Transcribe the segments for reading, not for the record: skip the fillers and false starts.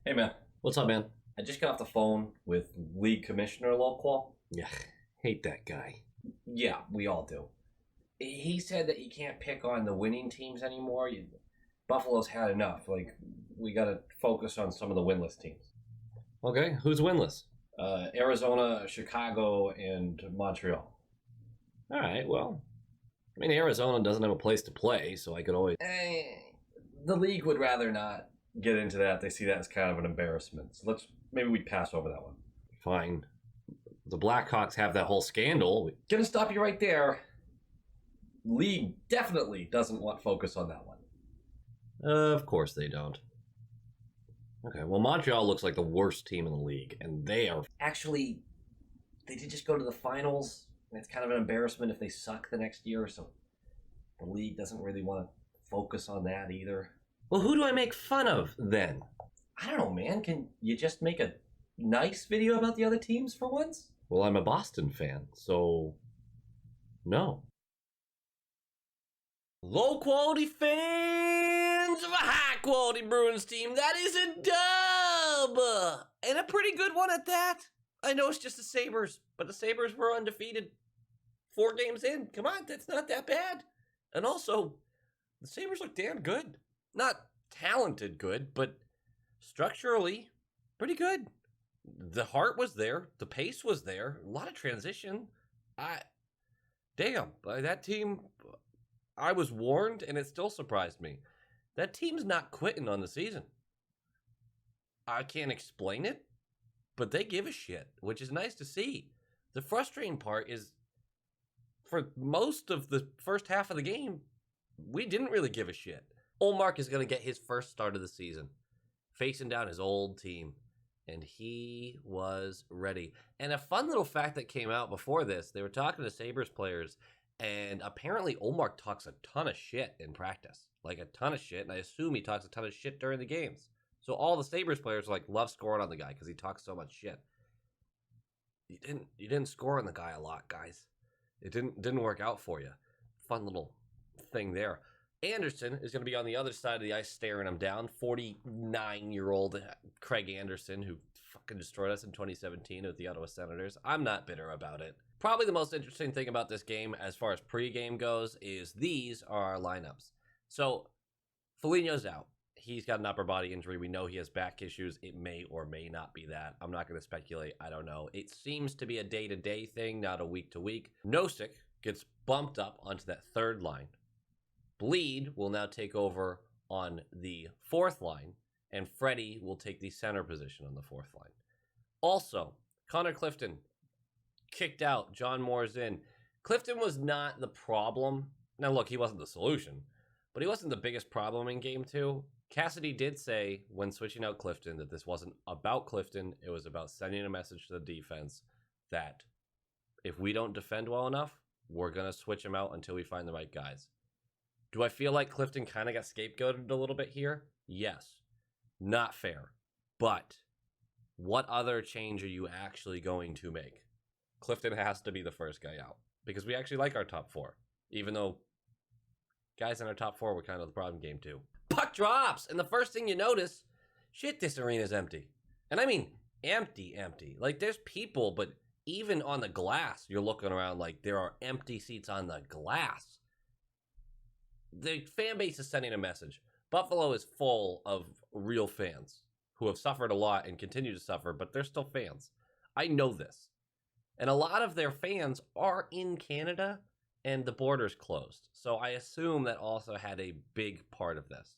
Hey man, What's up, man? I just got off the phone with League Commissioner Loqual. Yeah, hate that guy. Yeah, we all do. He said that you can't pick on the winning teams anymore. Buffalo's had enough. Like, we got to focus on some of the winless teams. Okay, who's winless? Arizona, Chicago, and Montreal. All right, well, I mean, Arizona doesn't have a place to play, so I could always. Eh, the league would rather not get into that. They see that as kind of an embarrassment. So maybe we pass over that one. Fine. The Blackhawks have that whole scandal. Gonna stop you right there. League definitely doesn't want focus on that one. Of course they don't. Okay, well, Montreal looks like the worst team in the league, and they are. Actually, they did just go to the finals. And it's kind of an embarrassment if they suck the next year. So the league doesn't really want to focus on that either. Well, who do I make fun of then? I don't know, man. Can you just make a nice video about the other teams for once? Well, I'm a Boston fan, so. No. Low quality fans of a high quality Bruins team. That is a dub! And a pretty good one at that. I know it's just the Sabres, but the Sabres were undefeated 4 games in. Come on, that's not that bad. And also, the Sabres look damn good. Not talented good, but structurally pretty good. The heart was there, the pace was there, a lot of transition. That team, I was warned, and it still surprised me. That team's not quitting on the season. I can't explain it, but they give a shit, which is nice to see. The frustrating part is, for most of the first half of the game, we didn't really give a shit. Ullmark is going to get his first start of the season, facing down his old team, and he was ready. And a fun little fact that came out before this, they were talking to Sabres players, and apparently Ullmark talks a ton of shit in practice. Like a ton of shit, and I assume he talks a ton of shit during the games. So all the Sabres players love scoring on the guy because he talks so much shit. You didn't score on the guy a lot, guys. It didn't work out for you. Fun little thing there. Anderson is going to be on the other side of the ice staring him down. 49-year-old Craig Anderson, who fucking destroyed us in 2017 with the Ottawa Senators. I'm not bitter about it. Probably the most interesting thing about this game as far as pregame goes is these are our lineups. So, Foligno's out. He's got an upper body injury. We know he has back issues. It may or may not be that. I'm not going to speculate. I don't know. It seems to be a day-to-day thing, not a week-to-week. Nosek gets bumped up onto that third line. Bleed will now take over on the fourth line, and Freddie will take the center position on the fourth line. Also, Connor Clifton kicked out. John Moore's in. Clifton was not the problem. Now, look, he wasn't the solution, but he wasn't the biggest problem in Game 2. Cassidy did say, when switching out Clifton, that this wasn't about Clifton. It was about sending a message to the defense that if we don't defend well enough, we're going to switch him out until we find the right guys. Do I feel like Clifton kind of got scapegoated a little bit here? Yes. Not fair. But what other change are you actually going to make? Clifton has to be the first guy out because we actually like our top four, even though guys in our top four were kind of the problem game too. Puck drops, and the first thing you notice, shit, this arena's empty. And I mean empty. Like there's people, but even on the glass, you're looking around like there are empty seats on the glass. The fan base is sending a message. Buffalo is full of real fans who have suffered a lot and continue to suffer, but they're still fans. I know this. And a lot of their fans are in Canada and the border's closed. So I assume that also had a big part of this.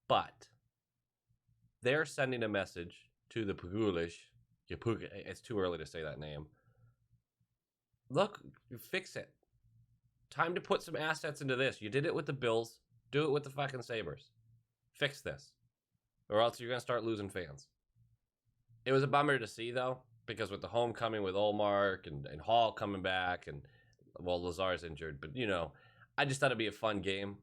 But they're sending a message to the Pugulish. It's too early to say that name. Look, fix it. Time to put some assets into this. You did it with the Bills. Do it with the fucking Sabres. Fix this. Or else you're going to start losing fans. It was a bummer to see, though, because with the homecoming with Ullmark and Hall coming back, and, well, Lazar's injured, but, I just thought it'd be a fun game.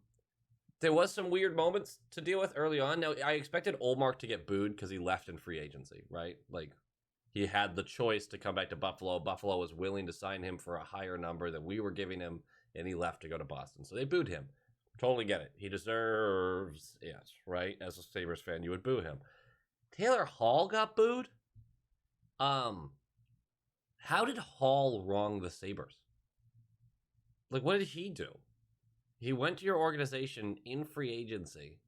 There was some weird moments to deal with early on. Now, I expected Ullmark to get booed because he left in free agency, right? Like, he had the choice to come back to Buffalo. Buffalo was willing to sign him for a higher number than we were giving him, and he left to go to Boston. So they booed him. Totally get it. He deserves it, right? As a Sabres fan, you would boo him. Taylor Hall got booed. How did Hall wrong the Sabres? Like, what did he do? He went to your organization in free agency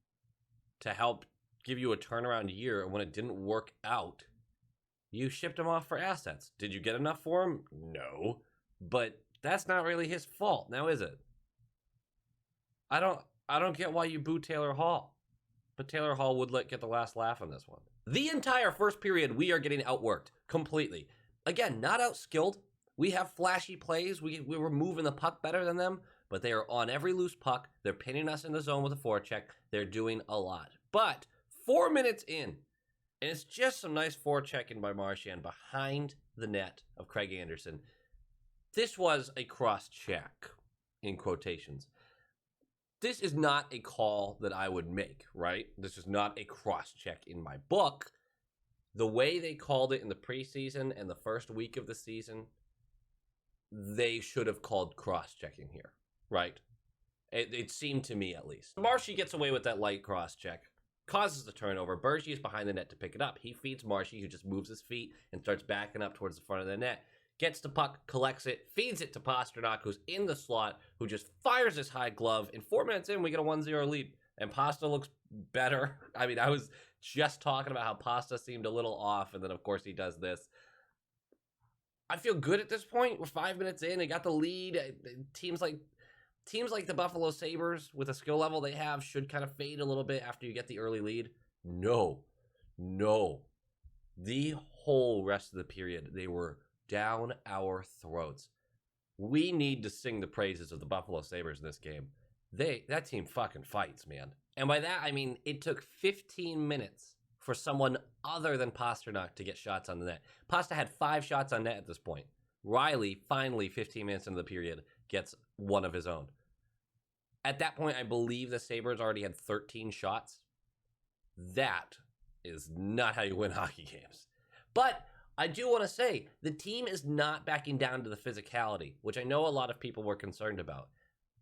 to help give you a turnaround year, and when it didn't work out, you shipped him off for assets. Did you get enough for him? No. But that's not really his fault, now is it? I don't get why you boo Taylor Hall. But Taylor Hall would get the last laugh on this one. The entire first period, we are getting outworked completely. Again, not outskilled. We have flashy plays. We were moving the puck better than them, but they are on every loose puck. They're pinning us in the zone with a forecheck. They're doing a lot. But 4 minutes in, and it's just some nice forechecking by Marchand behind the net of Craig Anderson. This was a cross-check, in quotations. This is not a call that I would make, right? This is not a cross-check in my book. The way they called it in the preseason and the first week of the season, they should have called cross-checking here, right? It seemed to me, at least. Marshy gets away with that light cross-check, causes the turnover. Bergie is behind the net to pick it up. He feeds Marshy, who just moves his feet and starts backing up towards the front of the net. Gets the puck, collects it, feeds it to Pastrnak, who's in the slot, who just fires his high glove. And 4 minutes in, we get a 1-0 lead. And Pasta looks better. I mean, I was just talking about how Pasta seemed a little off, and then, of course, he does this. I feel good at this point. We're 5 minutes in. They got the lead. Teams like the Buffalo Sabres, with the skill level they have, should kind of fade a little bit after you get the early lead. No. The whole rest of the period, they were down our throats. We need to sing the praises of the Buffalo Sabres in this game. That team fucking fights, man. And by that, I mean it took 15 minutes for someone other than Pastrnak to get shots on the net. Pasta had 5 shots on net at this point. Riley, finally, 15 minutes into the period, gets one of his own. At that point, I believe the Sabres already had 13 shots. That is not how you win hockey games. But I do want to say, the team is not backing down to the physicality, which I know a lot of people were concerned about.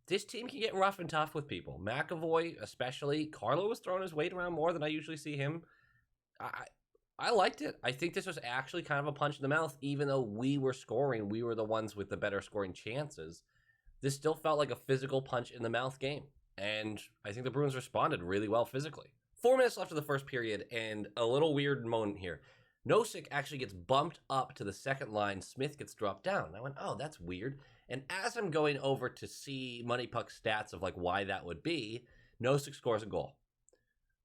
This team can get rough and tough with people. McAvoy, especially. Carlo was throwing his weight around more than I usually see him. I liked it. I think this was actually kind of a punch in the mouth, even though we were scoring. We were the ones with the better scoring chances. This still felt like a physical punch in the mouth game. And I think the Bruins responded really well physically. 4 minutes left of the first period, and a little weird moment here. Nosek actually gets bumped up to the second line. Smith gets dropped down. I went, oh, that's weird. And as I'm going over to see Money Puck stats of why that would be, Nosek scores a goal.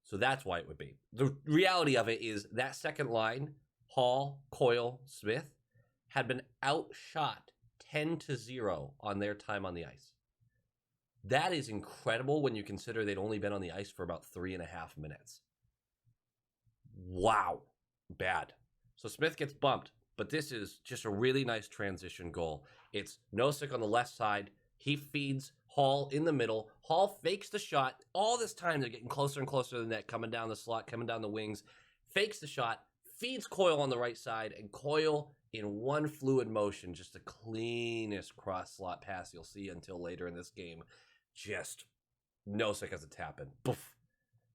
So that's why it would be. The reality of it is that second line, Hall, Coyle, Smith, had been outshot 10-0 on their time on the ice. That is incredible when you consider they'd only been on the ice for about 3.5 minutes. Wow. Bad. So Smith gets bumped, but this is just a really nice transition goal. It's Nosek on the left side. He feeds Hall in the middle. Hall fakes the shot. All this time they're getting closer and closer to the net, coming down the slot, coming down the wings. Fakes the shot, feeds Coyle on the right side, and Coyle in one fluid motion, just the cleanest cross slot pass you'll see until later in this game. Just Nosek has a tap in. Poof.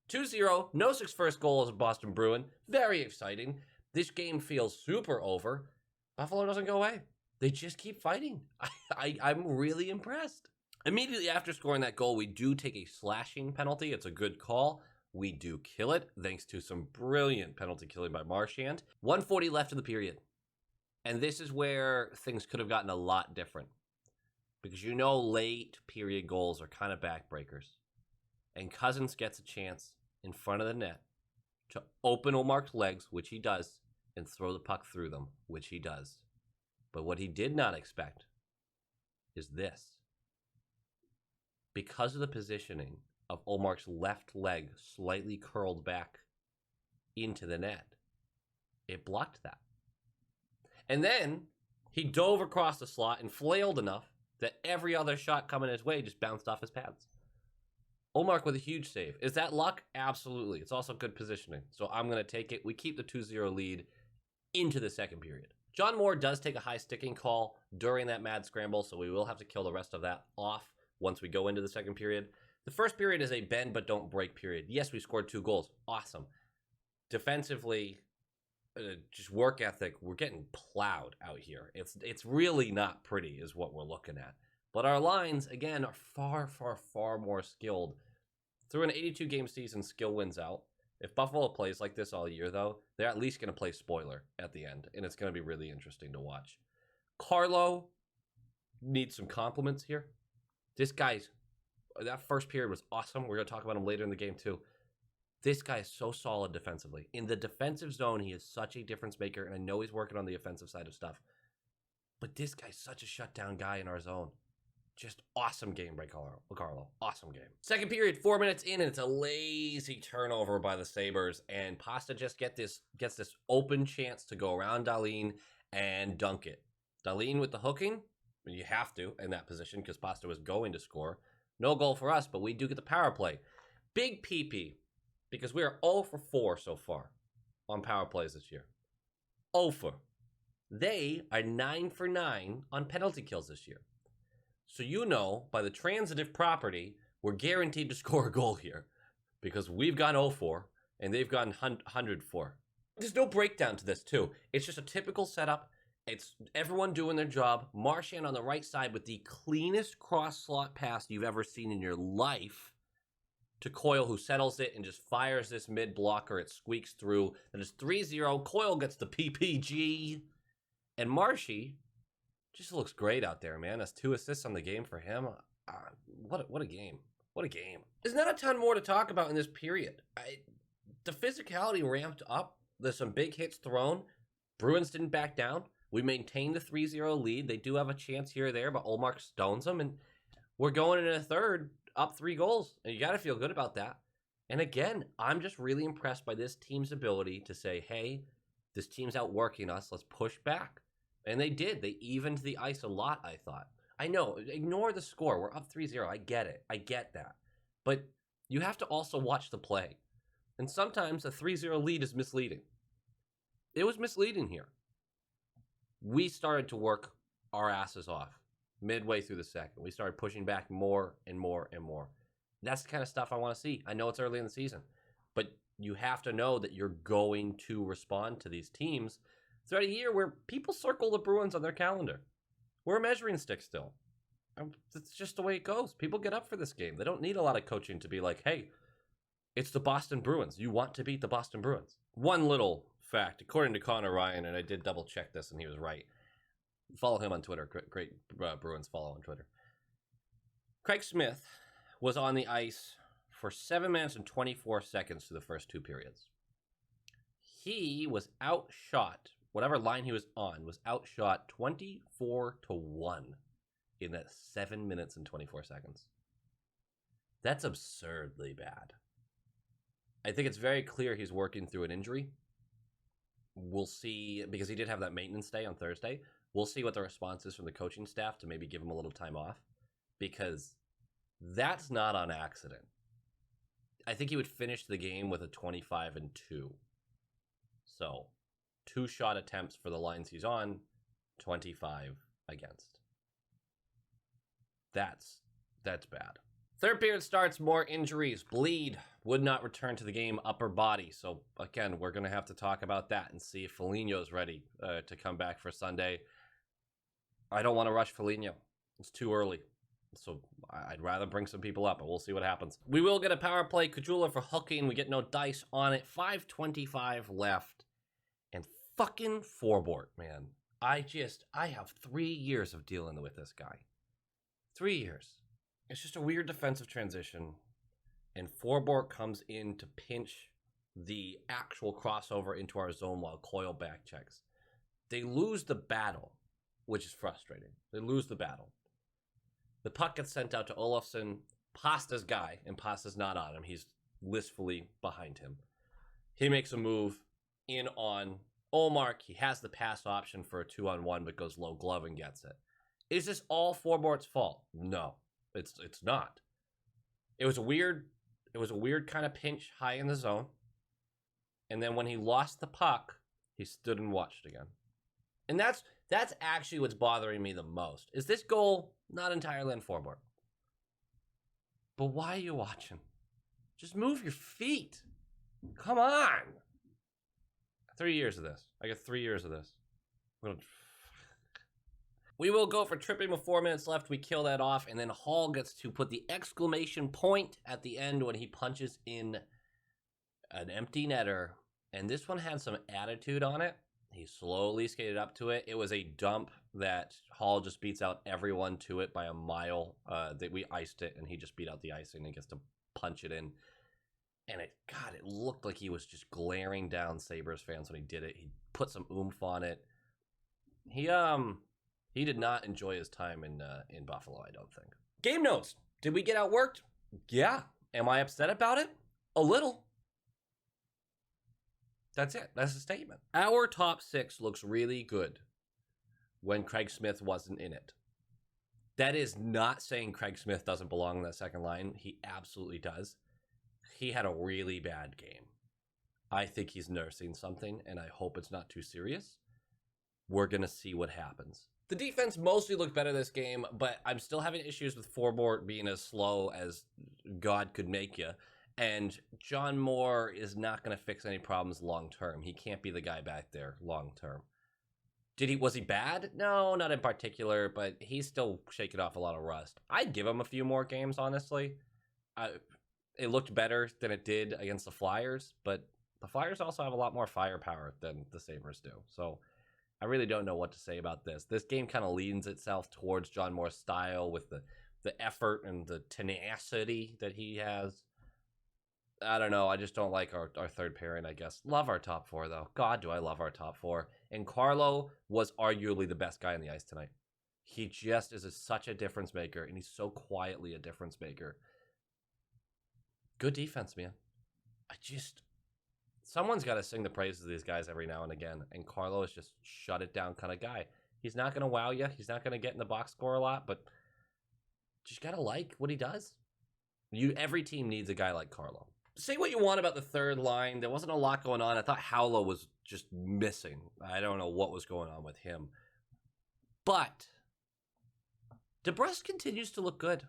2-0, Nosek's first goal as a Boston Bruin. Very exciting. This game feels super over. Buffalo doesn't go away. They just keep fighting. I'm really impressed. Immediately after scoring that goal, we do take a slashing penalty. It's a good call. We do kill it, thanks to some brilliant penalty killing by Marchand. 1:40 left in the period. And this is where things could have gotten a lot different. Because late period goals are kind of backbreakers. And Cousins gets a chance in front of the net to open Ullmark's legs, which he does, and throw the puck through them, which he does. But what he did not expect is this. Because of the positioning of Ullmark's left leg slightly curled back into the net, it blocked that. And then he dove across the slot and flailed enough that every other shot coming his way just bounced off his pads. Ullmark with a huge save. Is that luck? Absolutely. It's also good positioning. So I'm going to take it. We keep the 2-0 lead into the second period. John Moore does take a high sticking call during that mad scramble, so we will have to kill the rest of that off once we go into the second period. The first period is a bend but don't break period. Yes, we scored 2 goals. Awesome. defensively, just work ethic, we're getting plowed out here. It's really not pretty is what we're looking at. But our lines, again, are far more skilled. Through an 82-game season, skill wins out. If Buffalo plays like this all year, though, they're at least going to play spoiler at the end, and it's going to be really interesting to watch. Carlo needs some compliments here. This guy's, that first period was awesome. We're going to talk about him later in the game, too. This guy is so solid defensively. In the defensive zone, he is such a difference maker, and I know he's working on the offensive side of stuff. But this guy's such a shutdown guy in our zone. Just awesome game by Carlo. Awesome game. Second period, 4 minutes in, and it's a lazy turnover by the Sabres, and Pasta just gets this open chance to go around Dahlin and dunk it. Dahlin with the hooking, you have to in that position because Pasta was going to score. No goal for us, but we do get the power play. Big PP, because we are 0 for 4 so far on power plays this year. 0 for. They are 9 for 9 on penalty kills this year. So you know, by the transitive property, we're guaranteed to score a goal here because we've gone 0-4 and they've gone 100-4. There's no breakdown to this, too. It's just a typical setup. It's everyone doing their job. Marchand on the right side with the cleanest cross-slot pass you've ever seen in your life to Coyle, who settles it and just fires this mid-blocker. It squeaks through. Then it's 3-0. Coyle gets the PPG. And Marshy just looks great out there, man. That's 2 assists on the game for him. What a game. What a game. There's not a ton more to talk about in this period. The physicality ramped up. There's some big hits thrown. Bruins didn't back down. We maintained the 3-0 lead. They do have a chance here or there, but Ullmark stones them. And we're going in a third up 3 goals. And you got to feel good about that. And again, I'm just really impressed by this team's ability to say, hey, this team's outworking us. Let's push back. And they did. They evened the ice a lot, I thought. I know, ignore the score. We're up 3-0. I get it. I get that. But you have to also watch the play. And sometimes a 3-0 lead is misleading. It was misleading here. We started to work our asses off midway through the second. We started pushing back more and more and more. That's the kind of stuff I want to see. I know it's early in the season, but you have to know that you're going to respond to these teams throughout a year where people circle the Bruins on their calendar. We're a measuring stick still. It's just the way it goes. People get up for this game. They don't need a lot of coaching to be like, hey, it's the Boston Bruins. You want to beat the Boston Bruins. One little fact, according to Connor Ryan, and I did double check this and he was right. Follow him on Twitter. Great Bruins follow on Twitter. Craig Smith was on the ice for 7 minutes and 24 seconds through the first 2 periods. He was outshot. Whatever line he was on was outshot 24-1 in that 7 minutes and 24 seconds. That's absurdly bad. I think it's very clear he's working through an injury. We'll see, because he did have that maintenance day on Thursday. We'll see what the response is from the coaching staff to maybe give him a little time off, because that's not on accident. I think he would finish the game with a 25-2. So 2 shot attempts for the lines he's on, 25 against. That's bad. Third period starts, more injuries. Bleed would not return to the game, upper body. So again, we're going to have to talk about that and see if Foligno's ready to come back for Sunday. I don't want to rush Foligno. It's too early. So I'd rather bring some people up, but we'll see what happens. We will get a power play. Kajula for hooking. We get no dice on it. 5:25 left. And fucking Forbort, man. I have 3 years of dealing with this guy. 3 years. It's just a weird defensive transition. And Forbort comes in to pinch the actual crossover into our zone while Coyle back checks. They lose the battle, which is frustrating. They lose the battle. The puck gets sent out to Olofsson, Pasta's guy, and Pasta's not on him. He's blissfully behind him. He makes a move in on Ullmark. He has the pass option for a 2-on-1, but goes low glove and gets it. Is this all Forbort's fault? No, it's not. It was a weird kind of pinch high in the zone. And then when he lost the puck, he stood and watched again. And that's actually what's bothering me the most. Is this goal not entirely on Forbort? But why are you watching? Just move your feet. Come on. 3 years of this. I got 3 years of this. We will go for tripping with 4 minutes left. We kill that off, and then Hall gets to put the exclamation point at the end when he punches in an empty netter. And this one had some attitude on it. He slowly skated up to it. It was a dump that Hall just beats out everyone to it by a mile. That we iced it, and he just beat out the icing and gets to punch it in. And it looked like he was just glaring down Sabres fans when he did it. He put some oomph on it. He did not enjoy his time in Buffalo, I don't think. Game notes. Did we get outworked? Yeah. Am I upset about it? A little. That's it. That's the statement. Our top 6 looks really good when Craig Smith wasn't in it. That is not saying Craig Smith doesn't belong in that second line. He absolutely does. He had a really bad game. I think he's nursing something, and I hope it's not too serious. We're going to see what happens. The defense mostly looked better this game, but I'm still having issues with Forbort being as slow as God could make you. And John Moore is not going to fix any problems long term. He can't be the guy back there long term. Was he bad? No, not in particular, but he's still shaking off a lot of rust. I'd give him a few more games, honestly. It looked better than it did against the Flyers, but the Flyers also have a lot more firepower than the Sabres do. So I really don't know what to say about this. This game kind of leans itself towards John Moore's style with the effort and the tenacity that he has. I don't know. I just don't like our third pairing, I guess. Love our top 4, though. God, do I love our top 4. And Carlo was arguably the best guy on the ice tonight. He just is such a difference maker, and he's so quietly a difference maker. Good defense, man. Someone's got to sing the praises of these guys every now and again, and Carlo is just shut it down kind of guy. He's not going to wow you. He's not going to get in the box score a lot, but just got to like what he does. Every team needs a guy like Carlo. Say what you want about the third line. There wasn't a lot going on. I thought Howlo was just missing. I don't know what was going on with him. But DeBrusk continues to look good.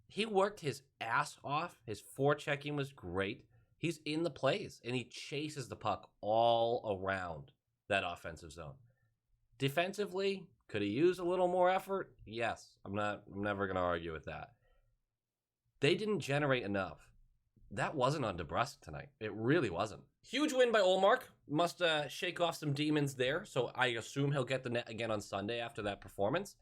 He worked his ass off. His forechecking was great. He's in the plays, and he chases the puck all around that offensive zone. Defensively, could he use a little more effort? Yes. I'm never going to argue with that. They didn't generate enough. That wasn't on DeBrusk tonight. It really wasn't. Huge win by Ullmark. Must shake off some demons there, so I assume he'll get the net again on Sunday after that performance.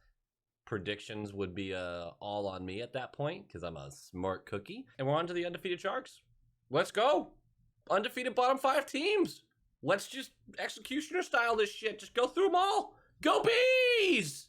Predictions would be all on me at that point, because I'm a smart cookie. And we're on to the undefeated Sharks. Let's go. Undefeated bottom 5 teams. Let's just executioner style this shit. Just go through them all. Go Bees!